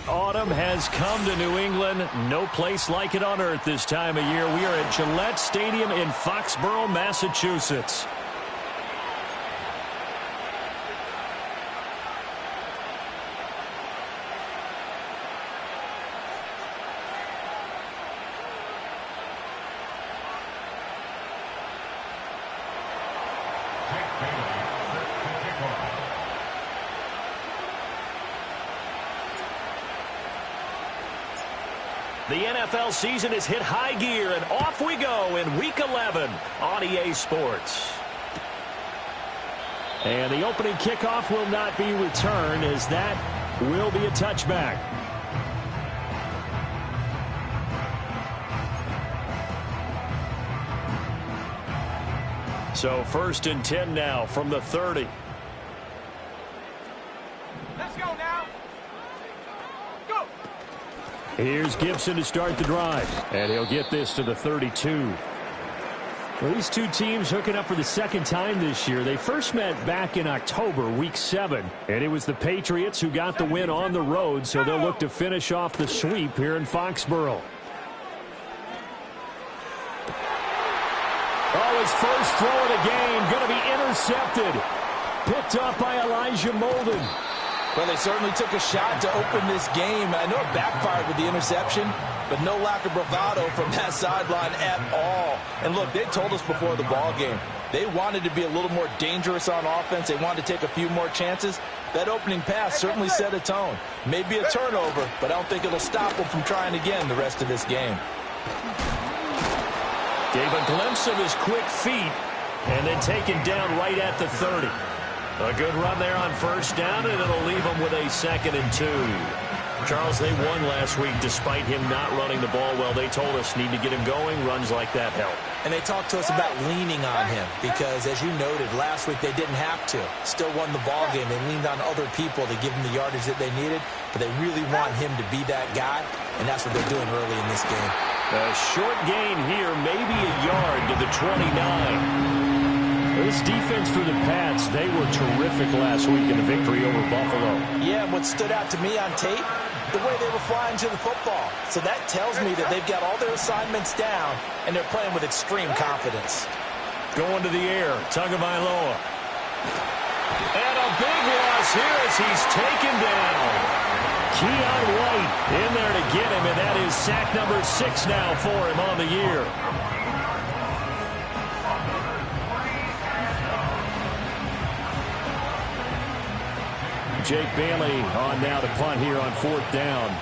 Autumn has come to New England. No place like it on earth this time of year. We are at Gillette Stadium in Foxborough, Massachusetts. The NFL season has hit high gear, and off we go in Week 11 on EA Sports. And the opening kickoff will not be returned, as that will be a touchback. So 1st and 10 now from the 30. Let's go now. Here's Gibson to start the drive, and he'll get this to the 32. Well, these two teams hooking up for the second time this year. They first met back in October, Week 7, and it was the Patriots who got the win on the road, so they'll look to finish off the sweep here in Foxborough. Oh, his first throw of the game going to be intercepted. Picked up by Elijah Molden. Well, they certainly took a shot to open this game. I know it backfired with the interception, but no lack of bravado from that sideline at all. And look, they told us before the ball game, they wanted to be a little more dangerous on offense. They wanted to take a few more chances. That opening pass certainly set a tone. Maybe a turnover, but I don't think it'll stop them from trying again the rest of this game. Gave a glimpse of his quick feet, and then taken down right at the 30. A good run there on first down, and it'll leave them with a 2nd and 2. Charles, they won last week despite him not running the ball well. They told us need to get him going. Runs like that help. And they talked to us about leaning on him because, as you noted, last week they didn't have to. Still won the ball game. They leaned on other people to give them the yardage that they needed, but they really want him to be that guy, and that's what they're doing early in this game. A short gain here, maybe a yard to the 29. This defense for the Pats, they were terrific last week in the victory over Buffalo. Yeah, and what stood out to me on tape, the way they were flying to the football. So that tells me that they've got all their assignments down, and they're playing with extreme confidence. Going to the air, Tagovailoa. And a big loss here as he's taken down. Keon White in there to get him, and that is sack number 6 now for him on the year. Jake Bailey on now to punt here on 4th down.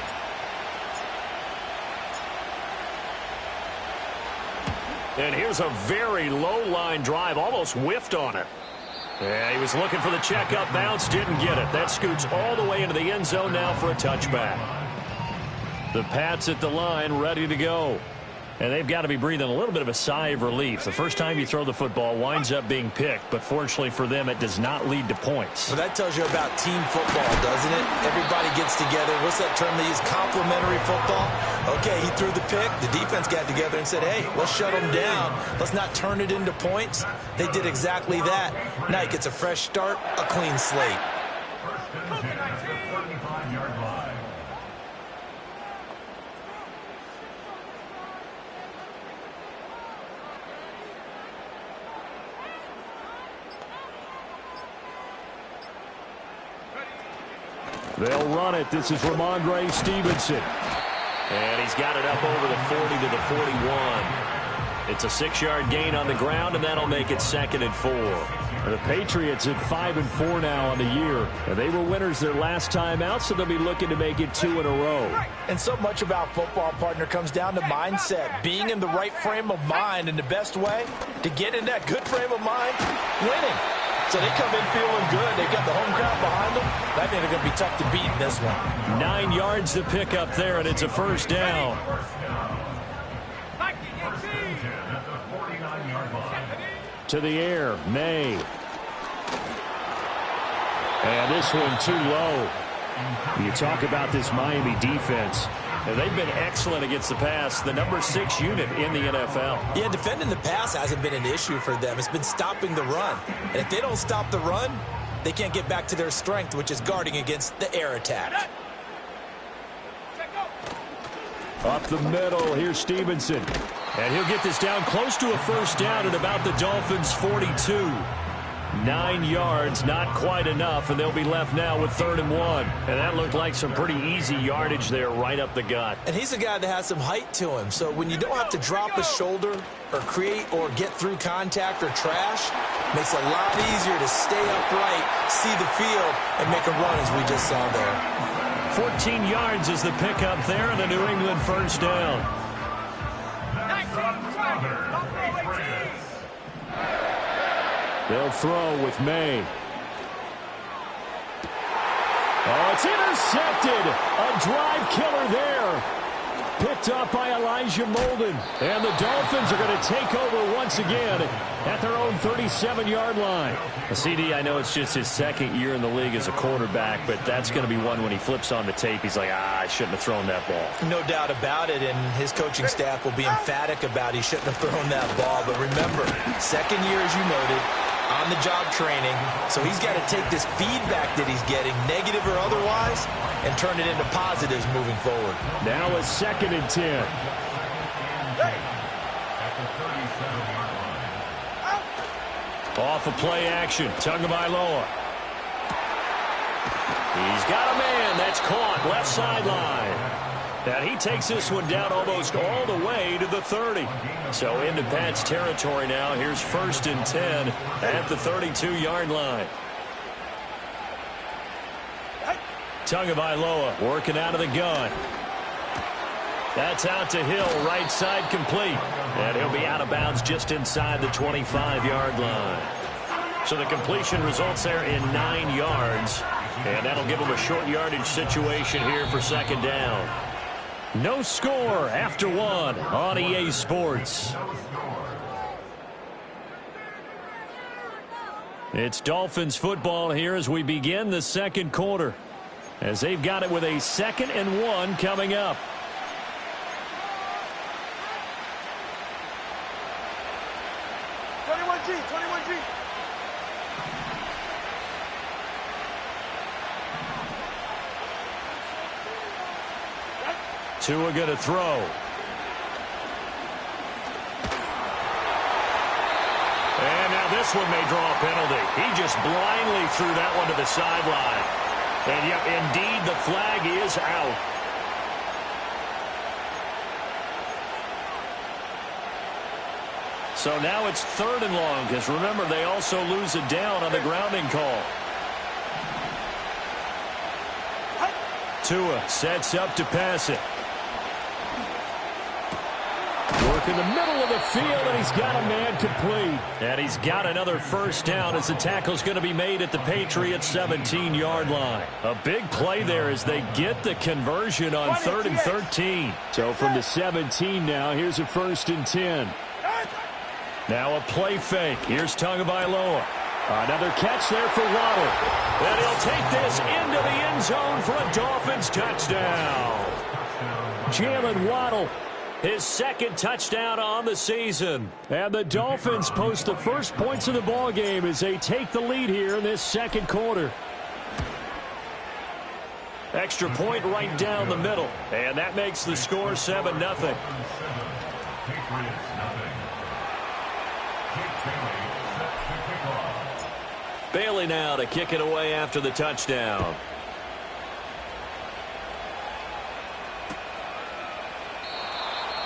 And here's a very low-line drive, almost whiffed on it. Yeah, he was looking for the check-up bounce, didn't get it. That scoots all the way into the end zone now for a touchback. The Pats at the line, ready to go. And they've got to be breathing a little bit of a sigh of relief. The first time you throw the football winds up being picked, but fortunately for them, it does not lead to points. Well, that tells you about team football, doesn't it? Everybody gets together. What's that term they use? Complementary football? Okay, he threw the pick. The defense got together and said, hey, let's shut them down. Let's not turn it into points. They did exactly that. Now he gets a fresh start, a clean slate. They'll run it. This is Ramondre Stevenson. And he's got it up over the 40 to the 41. It's a 6-yard gain on the ground, and that'll make it 2nd and 4. The Patriots at 5 and 4 now on the year. And they were winners their last time out, so they'll be looking to make it 2 in a row. And so much about football, partner, comes down to mindset. Being in the right frame of mind, and the best way to get in that good frame of mind, winning. So they come in feeling good. They've got the home crowd behind them. I think they're going to be tough to beat in this one. 9 yards to pick up there, and it's a first down. To the air, May. And this one too low. You talk about this Miami defense. And they've been excellent against the pass, the number 6 unit in the NFL. Yeah, defending the pass hasn't been an issue for them. It's been stopping the run. And if they don't stop the run, they can't get back to their strength, which is guarding against the air attack. Up the middle, here's Stevenson. And he'll get this down close to a first down at about the Dolphins' 42. 9 yards, not quite enough, and they'll be left now with 3rd and 1. And that looked like some pretty easy yardage there right up the gut. And he's a guy that has some height to him, so when you don't have to drop a shoulder or create or get through contact or trash, makes it a lot easier to stay upright, see the field, and make a run as we just saw there. 14 yards is the pickup there, and the New England first down. They'll throw with May. Oh, it's intercepted. A drive killer there. Picked up by Elijah Molden. And the Dolphins are going to take over once again at their own 37-yard line. CD, I know it's just his 2nd year in the league as a quarterback, but that's going to be one when he flips on the tape. He's like, I shouldn't have thrown that ball. No doubt about it, and his coaching staff will be emphatic about he shouldn't have thrown that ball. But remember, 2nd year, as you noted, on-the-job training, so he's got to take this feedback that he's getting, negative or otherwise, and turn it into positives moving forward. Now a 2nd and 10. Off of play action, Tagovailoa. He's got a man that's caught left sideline. And he takes this one down almost all the way to the 30. So into Pat's territory now. Here's 1st and 10 at the 32-yard line. Tagovailoa working out of the gun. That's out to Hill, right side complete. And he'll be out of bounds just inside the 25-yard line. So the completion results there in 9 yards. And that'll give him a short yardage situation here for 2nd down. No score after 1 on EA Sports. It's Dolphins football here as we begin the 2nd quarter, as they've got it with a 2nd and 1 coming up. Tua going to throw. And now this one may draw a penalty. He just blindly threw that one to the sideline. And yep, indeed, the flag is out. So now it's 3rd and long, because remember, they also lose it down on the grounding call. Tua sets up to pass it. Work in the middle of the field, and he's got a man complete. And he's got another first down as the tackle's going to be made at the Patriots' 17-yard line. A big play there as they get the conversion on 3rd and 13. So from the 17 now, here's a 1st and 10. Now a play fake. Here's Tagovailoa. Another catch there for Waddle. And he'll take this into the end zone for a Dolphins touchdown. Jalen Waddle, his 2nd touchdown on the season. And the Dolphins post the first points of the ball game as they take the lead here in this 2nd quarter. Extra point right down the middle. And that makes the score 7-0. Bailey now to kick it away after the touchdown.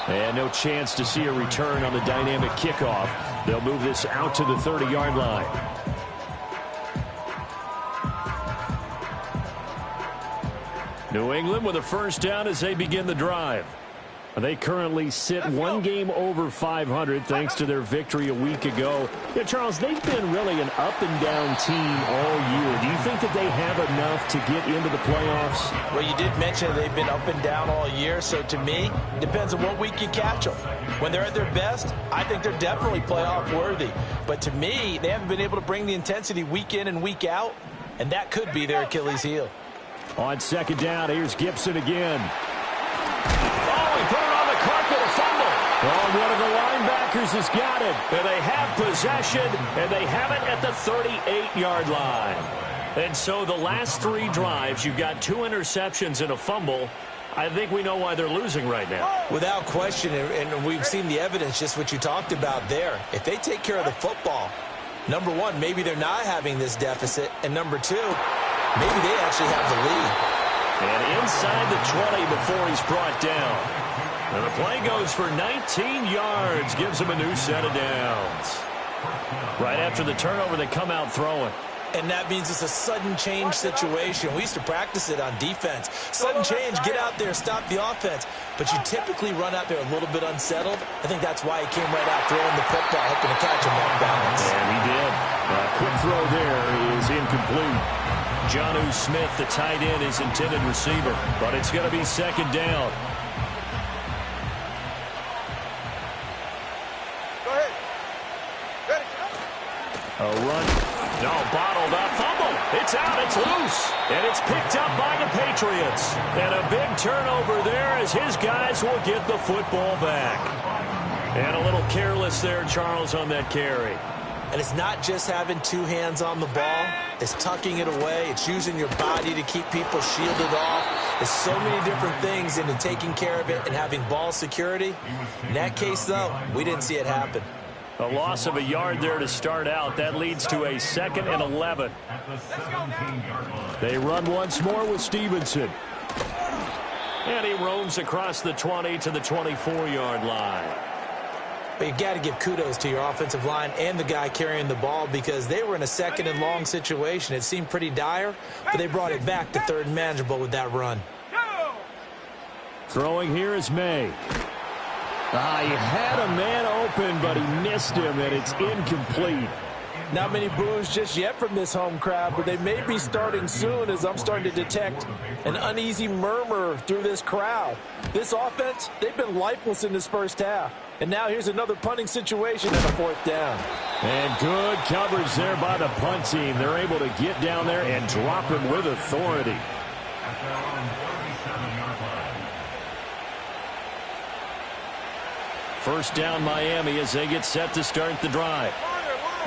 And no chance to see a return on the dynamic kickoff. They'll move this out to the 30-yard line. New England with a first down as they begin the drive. They currently sit 1 game over 500 thanks to their victory a week ago. Yeah, Charles, they've been really an up-and-down team all year. Do you think that they have enough to get into the playoffs? Well, you did mention they've been up and down all year, so to me, it depends on what week you catch them. When they're at their best, I think they're definitely playoff-worthy. But to me, they haven't been able to bring the intensity week in and week out, and that could be their Achilles heel. On 2nd down, here's Gibson again. Oh, he put it on the carpet, a fumble. Oh, one of the linebackers has got it. And they have possession, and they have it at the 38-yard line. And so the last 3 drives, you've got 2 interceptions and a fumble. I think we know why they're losing right now. Without question, and we've seen the evidence, just what you talked about there. If they take care of the football, number one, maybe they're not having this deficit, and number two, maybe they actually have the lead. And inside the 20 before he's brought down. And the play goes for 19 yards, gives him a new set of downs. Right after the turnover, they come out throwing. And that means it's a sudden change situation. We used to practice it on defense. Sudden change, get out there, stop the offense. But you typically run out there a little bit unsettled. I think that's why he came right out throwing the football, hoping to catch him off balance. And he did. A quick throw there is incomplete. Jonnu Smith, the tight end, is intended receiver. But it's going to be second down. Go ahead. Ready. A run. No, bottled up. Fumble. It's out. It's loose. And it's picked up by the Patriots. And a big turnover there as his guys will get the football back. And a little careless there, Charles, on that carry. And it's not just having two hands on the ball. It's tucking it away. It's using your body to keep people shielded off. There's so many different things into taking care of it and having ball security. In that case, though, we didn't see it happen. A loss of a yard there to start out. That leads to a 2nd and 11. They run once more with Stevenson. And he roams across the 20 to the 24-yard line. But you got to give kudos to your offensive line and the guy carrying the ball because they were in a 2nd and long situation. It seemed pretty dire, but they brought it back to 3rd and manageable with that run. Throwing here is May. He had a man open, but he missed him, and it's incomplete. Not many boos just yet from this home crowd, but they may be starting soon as I'm starting to detect an uneasy murmur through this crowd. This offense, they've been lifeless in this first half. And now here's another punting situation and a 4th down. And good coverage there by the punt team. They're able to get down there and drop him with authority. First down Miami as they get set to start the drive.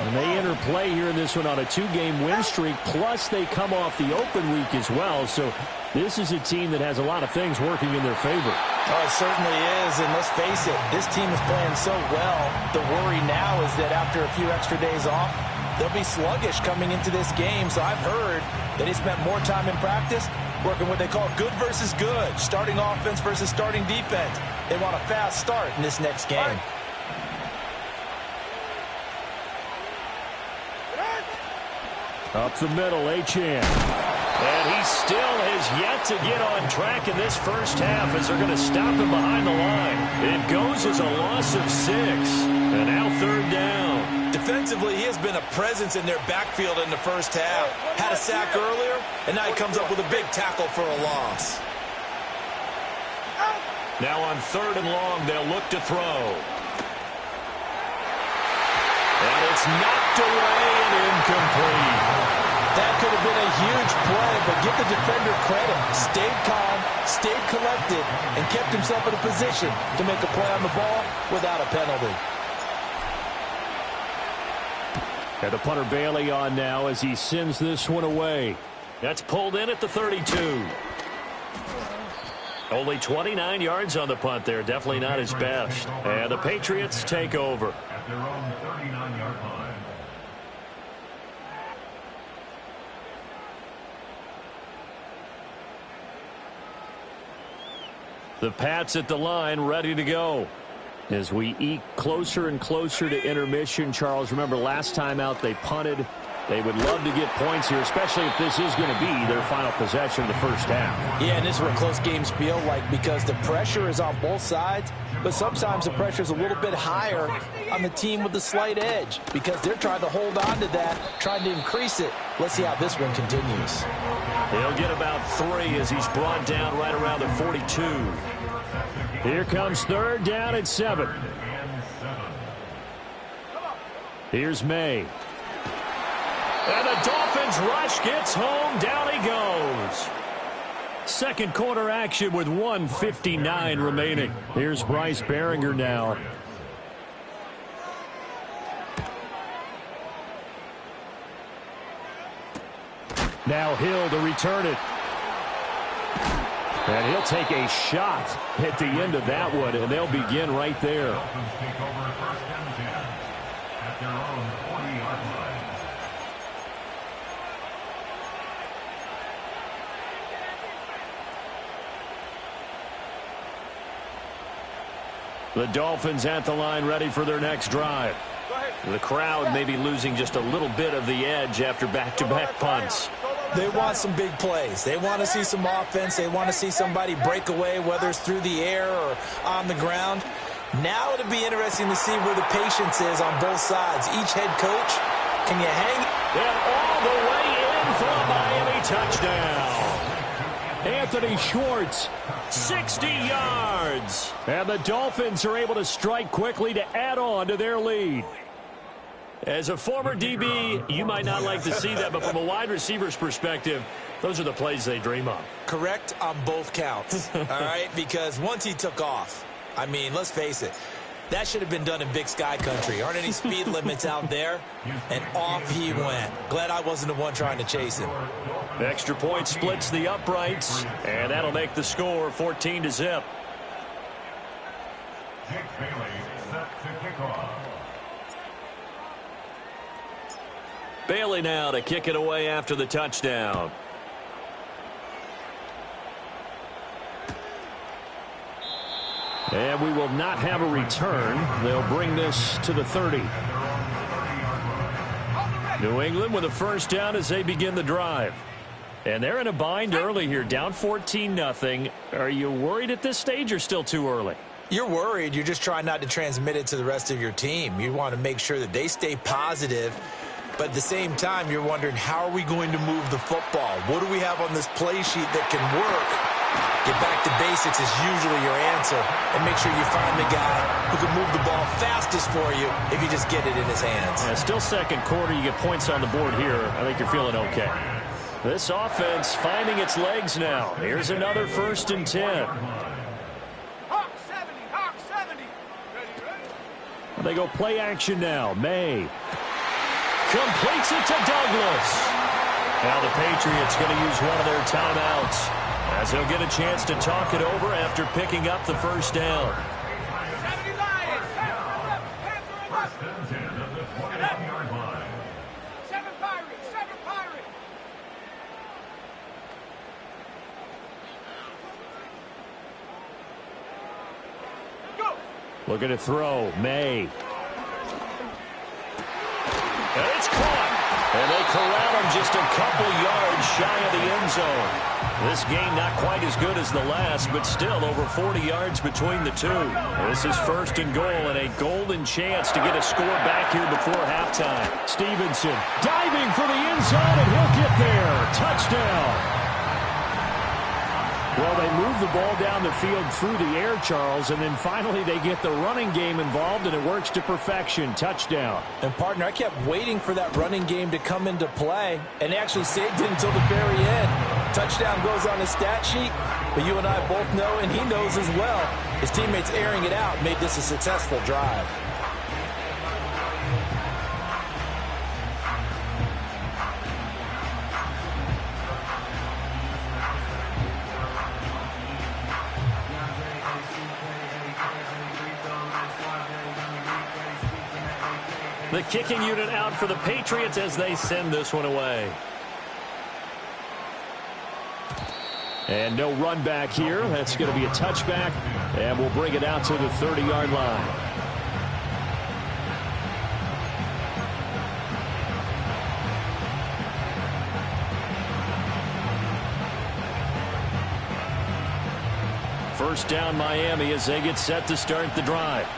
And they enter play here in this one on a 2-game win streak, plus they come off the open week as well. So this is a team that has a lot of things working in their favor. Oh, it certainly is, and let's face it, this team is playing so well. The worry now is that after a few extra days off, they'll be sluggish coming into this game. So I've heard that he spent more time in practice working what they call good versus good, starting offense versus starting defense. They want a fast start in this next game. Up the middle, Achane. And he still has yet to get on track in this first half as they're going to stop him behind the line. It goes as a loss of 6. And now 3rd down. Defensively, he has been a presence in their backfield in the first half. Had a sack earlier, and now he comes up with a big tackle for a loss. Now on 3rd and long, they'll look to throw. And it's knocked away and incomplete. That could have been a huge play, but give the defender credit. Stayed calm, stayed collected, and kept himself in a position to make a play on the ball without a penalty. And the punter Bailey on now as he sends this one away. That's pulled in at the 32. Only 29 yards on the punt there. Definitely not his best. And the Patriots take over. At their own 39-yard line. The Pats at the line, ready to go. As we eke closer and closer to intermission, Charles, remember last time out they punted. They would love to get points here, especially if this is going to be their final possession of the first half. Yeah, and this is what close games feel like because the pressure is on both sides, but sometimes the pressure is a little bit higher on the team with the slight edge because they're trying to hold on to that, trying to increase it. Let's see how this one continues. He'll get about 3 as he's brought down right around the 42. Here comes 3rd down at 7. Here's May. And the Dolphins rush gets home. Down he goes. Second quarter action with 1:59 remaining. Here's Bryce Behringer now. Now Hill to return it. And he'll take a shot at the end of that one, and they'll begin right there. Dolphins take over first and 10 at their own 40-yard line. The Dolphins at the line, ready for their next drive. The crowd may be losing just a little bit of the edge after back-to-back punts. They want some big plays. They want to see some offense. They want to see somebody break away, whether it's through the air or on the ground. Now it'll be interesting to see where the patience is on both sides. Each head coach, can you hang? And all the way in for a Miami touchdown. Anthony Schwartz, 60 yards. And the Dolphins are able to strike quickly to add on to their lead. As a former DB, you might not like to see that, but from a wide receiver's perspective, those are the plays they dream of. Correct on both counts, all right? Because once he took off, I mean, let's face it, that should have been done in Big Sky Country. Aren't any speed limits out there? And off he went. Glad I wasn't the one trying to chase him. The extra point splits the uprights, and that'll make the score 14-0. Jake Bailey set to kick off. Bailey now to kick it away after the touchdown. And we will not have a return. They'll bring this to the 30. New England with a first down as they begin the drive. And they're in a bind early here, down 14-0. Are you worried at this stage or still too early? You're worried. You're just trying not to transmit it to the rest of your team. You want to make sure that they stay positive. But at the same time, you're wondering, how are we going to move the football? What do we have on this play sheet that can work? Get back to basics is usually your answer. And make sure you find the guy who can move the ball fastest for you if you just get it in his hands. Yeah, still second quarter. You get points on the board here. I think you're feeling okay. This offense finding its legs now. Here's another 1st and 10. Hawk 70, Hawk 70. They go play action now. May completes it to Douglas. Now the Patriots going to use one of their timeouts as they'll get a chance to talk it over after picking up the first down. 70 Lions. First and 10 at the 21-yard line. 7 Pirates. 7 Pirates. Go. Looking to throw. May. And it's caught. And they corral him just a couple yards shy of the end zone. This game not quite as good as the last, but still over 40 yards between the two. This is 1st and goal and a golden chance to get a score back here before halftime. Stevenson diving for the end zone, and he'll get there. Touchdown. Well, they move the ball down the field through the air, Charles, and then finally they get the running game involved, and it works to perfection. Touchdown. And, partner, I kept waiting for that running game to come into play, and they actually saved it until the very end. Touchdown goes on his stat sheet, but you and I both know, and he knows as well, his teammates airing it out made this a successful drive. The kicking unit out for the Patriots as they send this one away. And no run back here. That's going to be a touchback, and we'll bring it out to the 30-yard line. First down Miami as they get set to start the drive.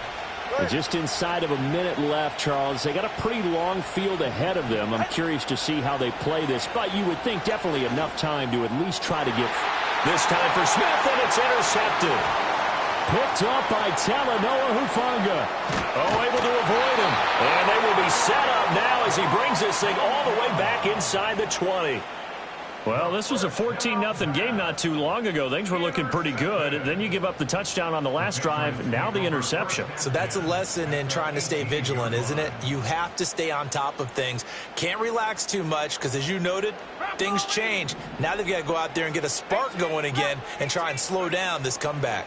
Just inside of a minute left, Charles. They got a pretty long field ahead of them. I'm curious to see how they play this, but you would think definitely enough time to at least try to get. This time for Smith, and it's intercepted. Picked up by Talanoa Hufanga. Oh, able to avoid him. And they will be set up now as he brings this thing all the way back inside the 20. Well, this was a 14-0 game not too long ago. Things were looking pretty good. Then you give up the touchdown on the last drive. Now the interception. So that's a lesson in trying to stay vigilant, isn't it? You have to stay on top of things. Can't relax too much because, as you noted, things change. Now they've got to go out there and get a spark going again and try and slow down this comeback.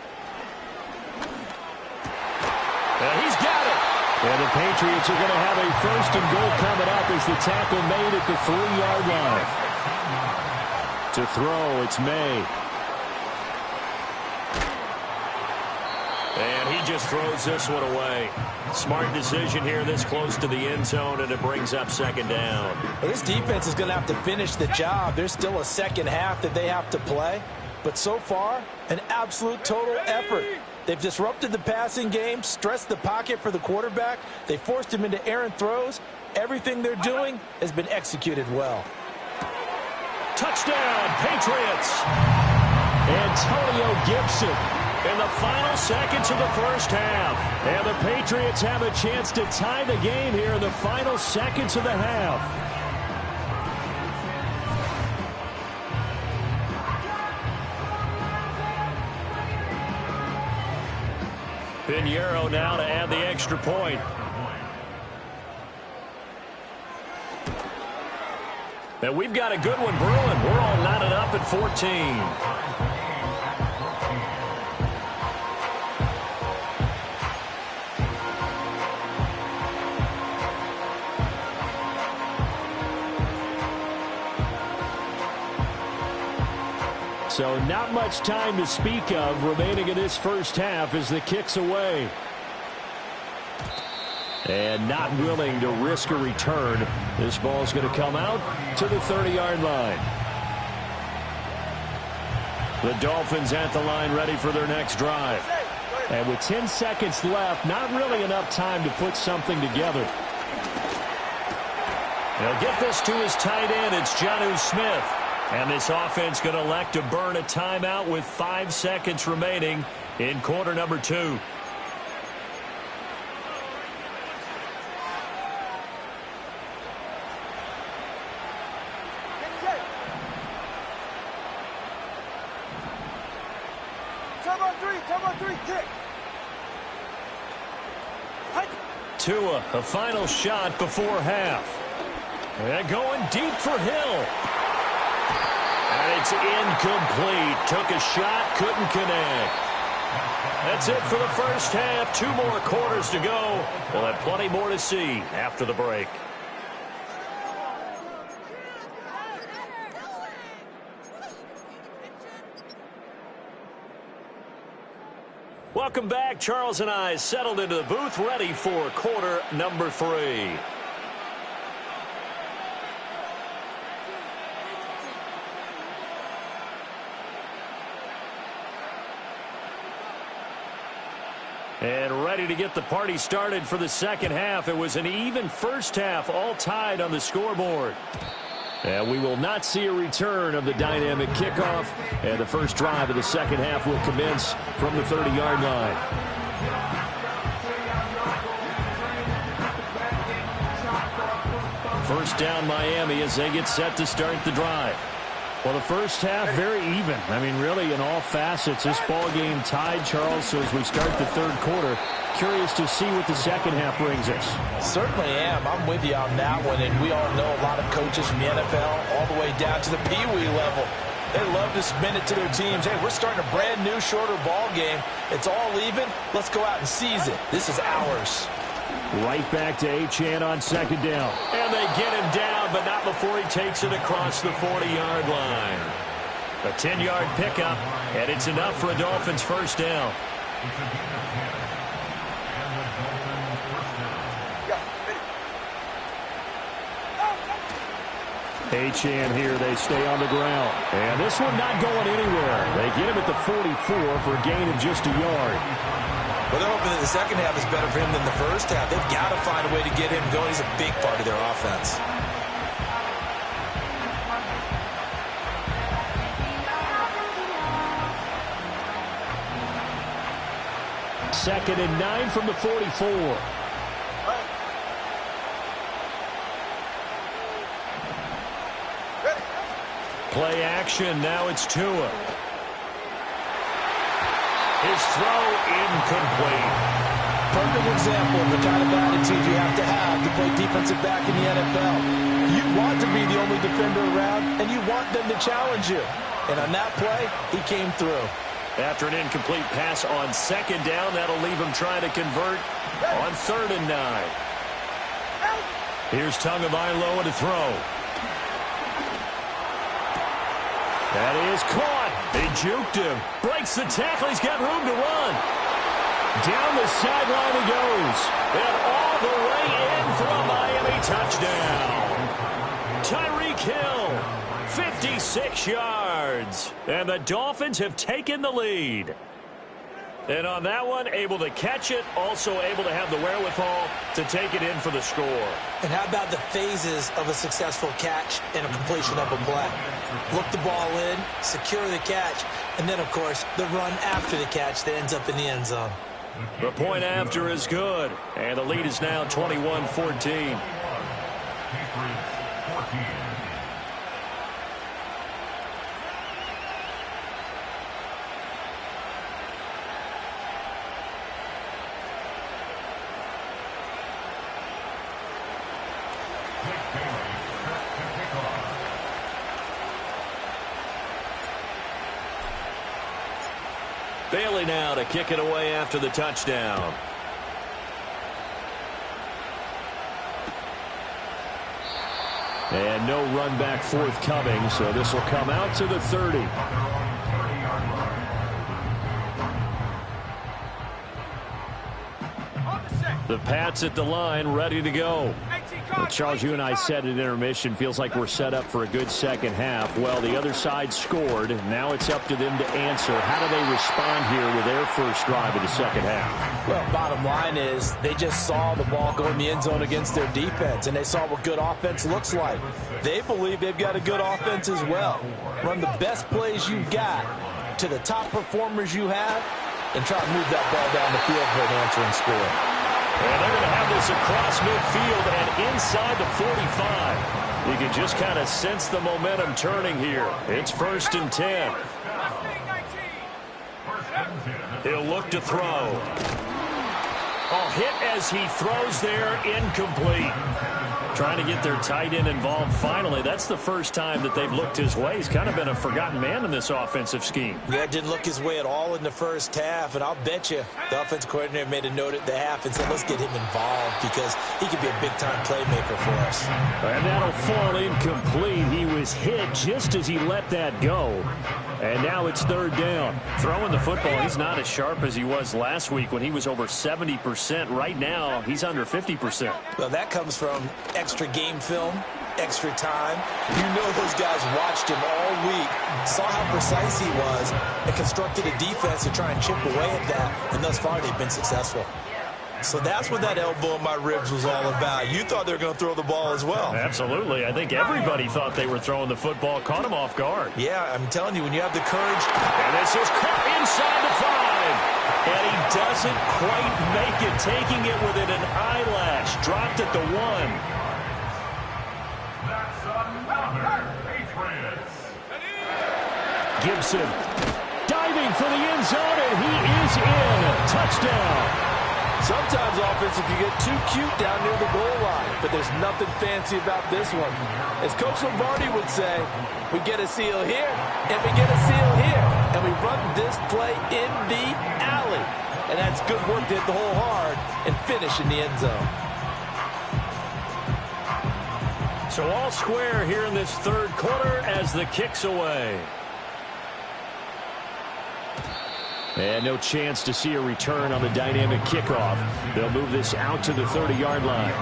He's got it. And the Patriots are going to have a 1st and goal coming up as the tackle made at the 3-yard line. To throw, it's May. And he just throws this one away. Smart decision here this close to the end zone, and it brings up 2nd down. Well, this defense is going to have to finish the job. There's still a second half that they have to play. But so far, an absolute total effort. They've disrupted the passing game, stressed the pocket for the quarterback. They forced him into errant throws. Everything they're doing has been executed well. Touchdown, Patriots. Antonio Gibson in the final seconds of the first half. And the Patriots have a chance to tie the game here in the final seconds of the half. Pinheiro now to add the extra point. And we've got a good one brewing. We're all knotted up at 14. So not much time to speak of remaining in this first half as the kick's away. And not willing to risk a return. This ball's going to come out to the 30-yard line. The Dolphins at the line ready for their next drive. And with 10 seconds left, not really enough time to put something together. He'll get this to his tight end. It's Jonnu Smith. And this offense going to elect to burn a timeout with 5 seconds remaining in quarter number 2. Tua, a final shot before half. And going deep for Hill. And it's incomplete. Took a shot, couldn't connect. That's it for the first half. 2 more quarters to go. We'll have plenty more to see after the break. Welcome back. Charles and I settled into the booth, ready for quarter number 3. And ready to get the party started for the second half. It was an even first half, all tied on the scoreboard. And we will not see a return of the dynamic kickoff. And the first drive of the second half will commence from the 30-yard line. First down Miami as they get set to start the drive. Well, the first half, very even. I mean, really, in all facets, this ball game tied, Charles. So as we start the third quarter, curious to see what the second half brings us. Certainly am. I'm with you on that one. And we all know a lot of coaches from the NFL all the way down to the Pee-wee level. They love to submit it to their teams. Hey, we're starting a brand new, shorter ball game. It's all even. Let's go out and seize it. This is ours. Right back to Achane on second down. And they get him down, but not before he takes it across the 40-yard line. A 10-yard pickup, and it's enough for a Dolphins first down. Achane here, they stay on the ground. And this one not going anywhere. They get him at the 44 for a gain of just a yard. Well, they're hoping that the second half is better for him than the first half. They've got to find a way to get him going. He's a big part of their offense. Second and 9 from the 44. Play action. Now it's Tua. His throw incomplete. Perfect example of the kind of attitude you have to play defensive back in the NFL. You want to be the only defender around, and you want them to challenge you. And on that play, he came through. After an incomplete pass on second down, that'll leave him trying to convert on 3rd and 9. Here's Tagovailoa to throw. That is caught. They juked him. Breaks the tackle. He's got room to run. Down the sideline he goes. And all the way in for a Miami touchdown. Tyreek Hill, 56 yards. And the Dolphins have taken the lead. And on that one, able to catch it, also able to have the wherewithal to take it in for the score. And how about the phases of a successful catch and a completion of a play? Look the ball in, secure the catch, and then, of course, the run after the catch that ends up in the end zone. The point after is good, and the lead is now 21-14. Bailey now to kick it away after the touchdown. And no run back forthcoming, so this will come out to the 30. The Pats at the line, ready to go. Well, Charles, you and I said at intermission, feels like we're set up for a good second half. Well, the other side scored. Now it's up to them to answer. How do they respond here with their first drive of the second half? Well, bottom line is they just saw the ball go in the end zone against their defense, and they saw what good offense looks like. They believe they've got a good offense as well. Run the best plays you've got to the top performers you have, and try to move that ball down the field for an answering score. And they're going to have this across midfield and inside the 45. You can just kind of sense the momentum turning here. It's 1st and 10. He'll look to throw. Oh, hit as he throws there, incomplete. Trying to get their tight end involved finally. That's the first time that they've looked his way. He's kind of been a forgotten man in this offensive scheme. Yeah, didn't look his way at all in the first half, and I'll bet you the offense coordinator made a note at the half and said, let's get him involved because he could be a big-time playmaker for us. And that'll fall incomplete. He was hit just as he let that go. And now it's 3rd down. Throwing the football, he's not as sharp as he was last week when he was over 70%. Right now, he's under 50%. Well, that comes from extra game film, extra time. You know those guys watched him all week, saw how precise he was, and constructed a defense to try and chip away at that, and thus far they've been successful. So that's what that elbow in my ribs was all about. You thought they were going to throw the ball as well. Absolutely. I think everybody thought they were throwing the football, caught him off guard. Yeah, I'm telling you, when you have the courage. And this is caught inside the 5. And he doesn't quite make it, taking it within an eyelash. Dropped at the 1. That's another Patriots. Gibson diving for the end zone, and he is in. Touchdown. Sometimes offense can get too cute down near the goal line, but there's nothing fancy about this one. As Coach Lombardi would say, we get a seal here, and we get a seal here, and we run this play in the alley. And that's good work to hit the hole hard and finish in the end zone. So all square here in this 3rd quarter as the kick's away. And no chance to see a return on the dynamic kickoff. They'll move this out to the 30-yard line.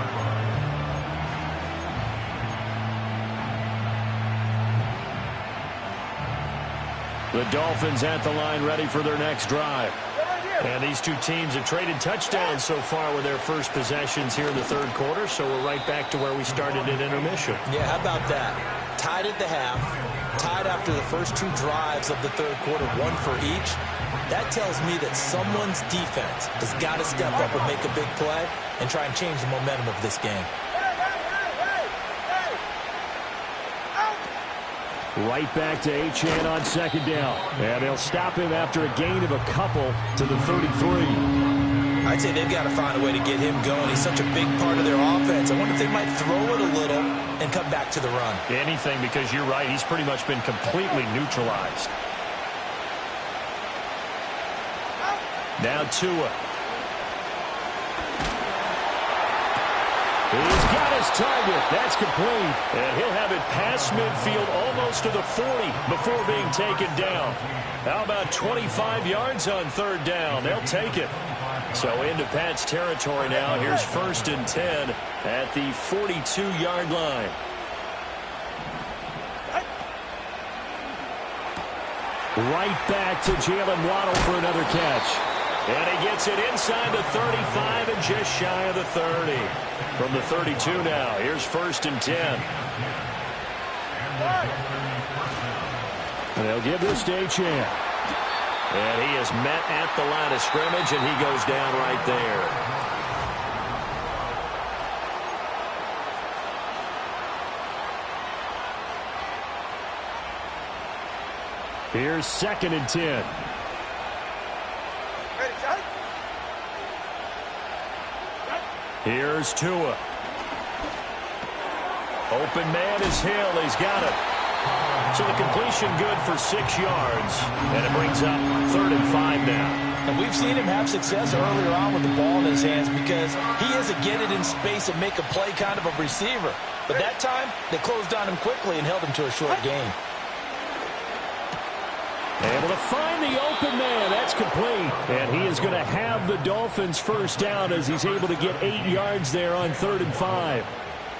The Dolphins at the line ready for their next drive. And these two teams have traded touchdowns so far with their first possessions here in the 3rd quarter, so we're right back to where we started at intermission. Yeah, how about that? Tied at the half, tied after the first 2 drives of the 3rd quarter, 1 for each. That tells me that someone's defense has got to step up and make a big play and try and change the momentum of this game. Right back to Achane on second down. And they'll stop him after a gain of a couple to the 33. I'd say they've got to find a way to get him going. He's such a big part of their offense. I wonder if they might throw it a little and come back to the run. Anything, because you're right. He's pretty much been completely neutralized. Now Tua. He's got his target. That's complete. And he'll have it past midfield almost to the 40 before being taken down. How about 25 yards on third down? They'll take it. So into Pat's territory now. Here's 1st and 10 at the 42-yard line. Right back to Jalen Waddle for another catch. And he gets it inside the 35 and just shy of the 30. From the 32 now, here's 1st and 10. And they'll give this to Achane. And he is met at the line of scrimmage, and he goes down right there. Here's 2nd and 10. Here's Tua. Open man is Hill. He's got it. So the completion good for 6 yards. And it brings up 3rd and 5 now. And we've seen him have success earlier on with the ball in his hands because he is a get it in space and make a play kind of a receiver. But that time, they closed on him quickly and held him to a short gain. Able to find the open man. That's complete. And he is going to have the Dolphins first down as he's able to get 8 yards there on 3rd and 5.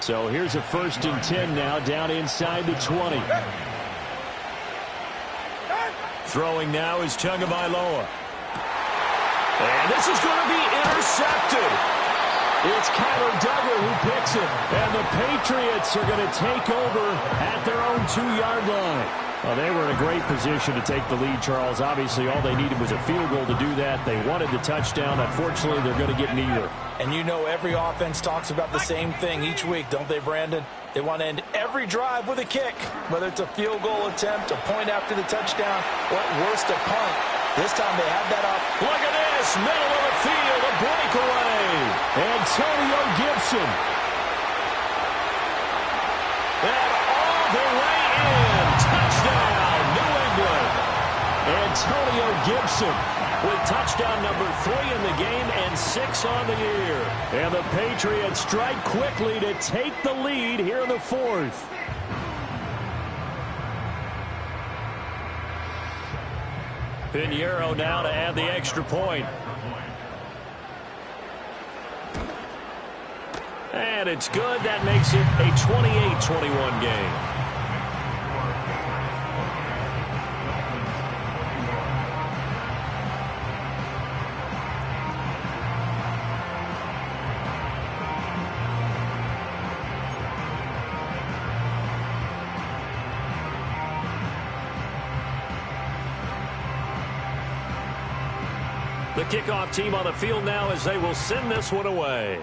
So here's a 1st and 10 now down inside the 20. Throwing now is Tagovailoa. And this is going to be intercepted. It's Kyler Duggar who picks it. And the Patriots are going to take over at their own 2-yard line. Well, they were in a great position to take the lead, Charles. Obviously, all they needed was a field goal to do that. They wanted the touchdown. Unfortunately, they're going to get neither. And you know every offense talks about the same thing each week, don't they, Brandon? They want to end every drive with a kick, whether it's a field goal attempt, a point after the touchdown, or at worst, a punt. This time they have that up. Look at this, middle of the field, a breakaway. Antonio Gibson. And all the way in. Touchdown, New England. Antonio Gibson with touchdown number 3 in the game and 6 on the year. And the Patriots strike quickly to take the lead here in the 4th. Pinheiro now to add the extra point. And it's good. That makes it a 28-21 game. The kickoff team on the field now as they will send this one away.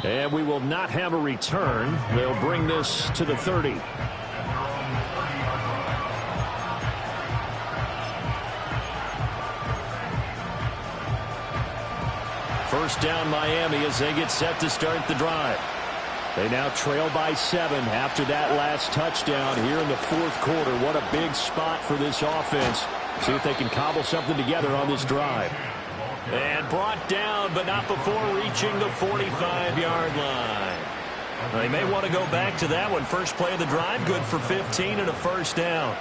And we will not have a return. They'll bring this to the 30. First down Miami as they get set to start the drive. They now trail by 7 after that last touchdown here in the 4th quarter. What a big spot for this offense. See if they can cobble something together on this drive. And brought down, but not before reaching the 45-yard line. They may want to go back to that one. First play of the drive, good for 15 and a first down.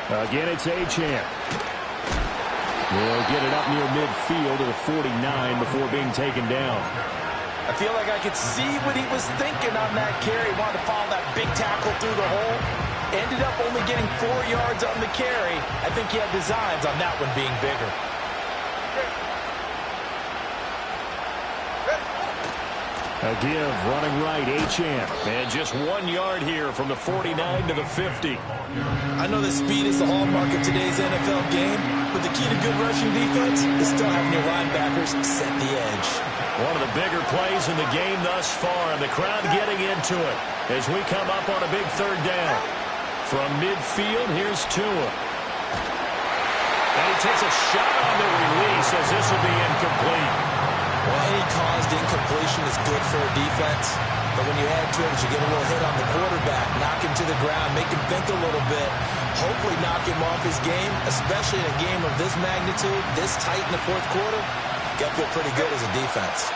Again, it's Achane. They'll get it up near midfield to the 49 before being taken down. I feel like I could see what he was thinking on that carry. He wanted to follow that big tackle through the hole. Ended up only getting 4 yards on the carry. I think he had designs on that one being bigger. A give, running right, Achane. And just 1 yard here from the 49 to the 50. I know that speed is the hallmark of today's NFL game, but the key to good rushing defense is still having your linebackers set the edge. One of the bigger plays in the game thus far, and the crowd getting into it as we come up on a big third down. From midfield, here's Tua. And he takes a shot on the release as this will be incomplete. Well, any caused incompletion is good for a defense, but when you add to it, you get a little hit on the quarterback, knock him to the ground, make him think a little bit, hopefully knock him off his game, especially in a game of this magnitude, this tight in the fourth quarter. Got to feel pretty good as a defense.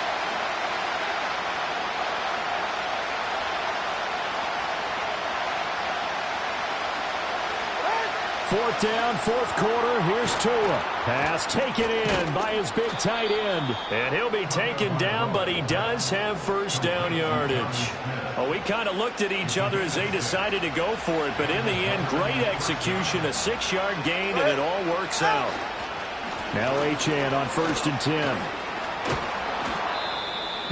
Fourth down, fourth quarter. Here's Tua. Pass taken in by his big tight end. And he'll be taken down, but he does have first down yardage. Well, we kind of looked at each other as they decided to go for it, but in the end, great execution, a 6-yard gain, and it all works out. Now Achane on 1st and 10.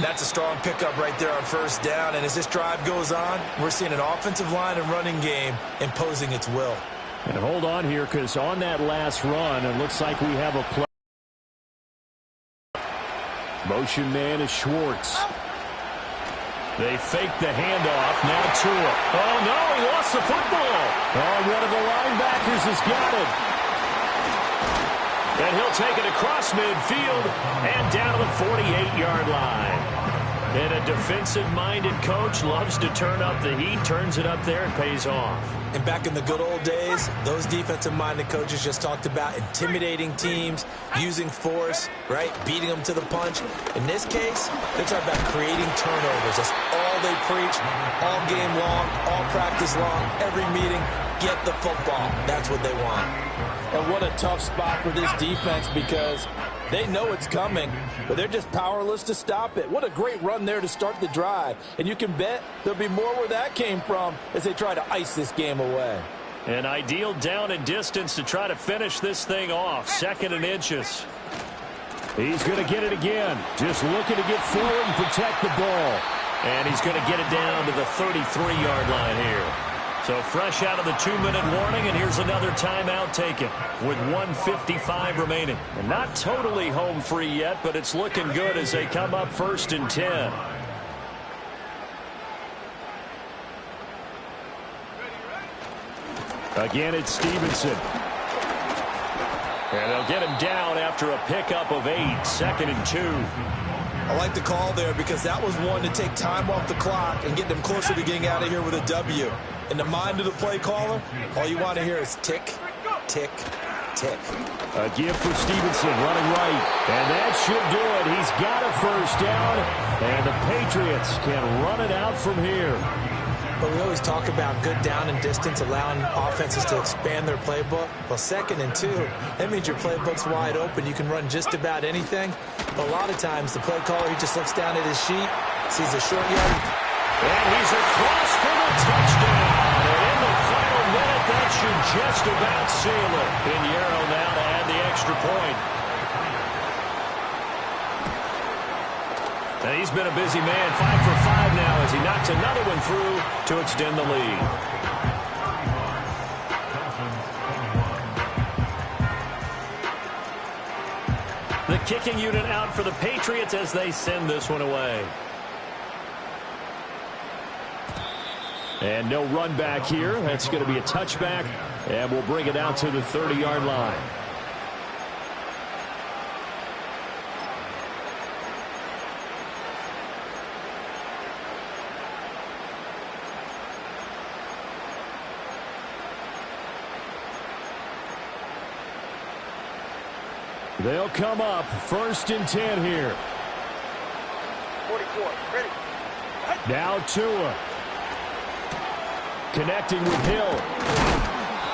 That's a strong pickup right there on first down, and as this drive goes on, we're seeing an offensive line and running game imposing its will. And hold on here, because on that last run, it looks like we have a play. Motion man is Schwartz. They fake the handoff. Now Tua. Oh, no, he lost the football. Oh, one of the linebackers has got it. And he'll take it across midfield and down to the 48-yard line. And a defensive-minded coach loves to turn up the heat, turns it up there, and pays off. And back in the good old days, those defensive-minded coaches just talked about intimidating teams, using force, right, beating them to the punch. In this case, they're talking about creating turnovers. That's all they preach, all game long, all practice long, every meeting. Get the football. That's what they want. And what a tough spot for this defense, because they know it's coming, but they're just powerless to stop it. What a great run there to start the drive. And you can bet there'll be more where that came from as they try to ice this game away. An ideal down and distance to try to finish this thing off. 2nd and inches. He's going to get it again. Just looking to get forward and protect the ball. And he's going to get it down to the 33-yard line here. So fresh out of the 2-minute warning, and here's another timeout taken with 1:55 remaining. And not totally home free yet, but it's looking good as they come up 1st and 10. Again, it's Stevenson. And they'll get him down after a pickup of 8, 2nd and 2. I like the call there because that was one to take time off the clock and get them closer to getting out of here with a W. In the mind of the play caller, all you want to hear is tick, tick, tick. A give for Stevenson running right. And that should do it. He's got a first down. And the Patriots can run it out from here. But we always talk about good down and distance, allowing offenses to expand their playbook. Well, 2nd and 2, that means your playbook's wide open. You can run just about anything. But a lot of times, the play caller, he just looks down at his sheet, sees a short yard. And he's across for the touchdown. And in the final minute, that should just about seal it. Pinheiro now to add the extra point. And he's been a busy man, 5 for 5 now as he knocks another one through to extend the lead. The kicking unit out for the Patriots as they send this one away. And no run back here. That's going to be a touchback, and we'll bring it out to the 30-yard line. They'll come up 1st and 10 here. 44, ready. Now Tua. Connecting with Hill.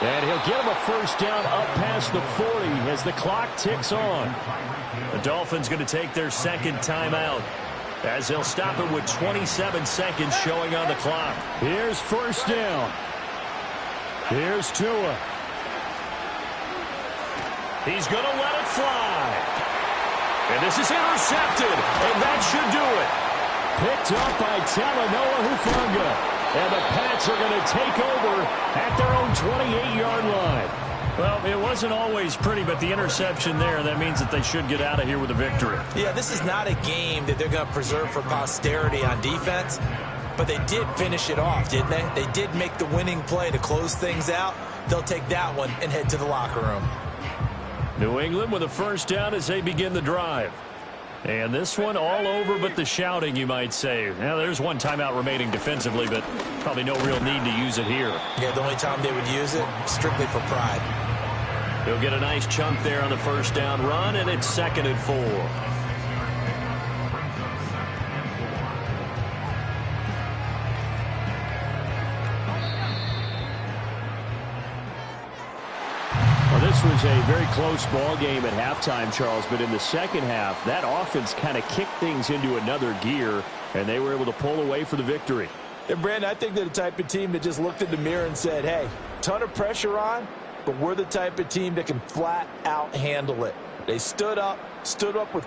And he'll get him a first down up past the 40 as the clock ticks on. The Dolphins going to take their 2nd timeout as they'll stop it with 27 seconds showing on the clock. Here's first down. Here's Tua. He's going to let it fly. And this is intercepted, and that should do it. picked up by Talanoa Hufanga. And the Pats are going to take over at their own 28-yard line. Well, it wasn't always pretty, but the interception there, that means that they should get out of here with a victory. Yeah, this is not a game that they're going to preserve for posterity on defense, but they did finish it off, didn't they? They did make the winning play to close things out. They'll take that one and head to the locker room. New England with a first down as they begin the drive. And this one all over but the shouting, you might say. Now, there's one timeout remaining defensively, but probably no real need to use it here. Yeah, the only time they would use it, strictly for pride. He'll get a nice chunk there on the first down run, and it's 2nd and 4. Well, this was a very close ball game at halftime, Charles, but in the second half, that offense kind of kicked things into another gear, and they were able to pull away for the victory. And, Brandon, I think they're the type of team that just looked in the mirror and said, hey, ton of pressure on, but we're the type of team that can flat out handle it. They stood up with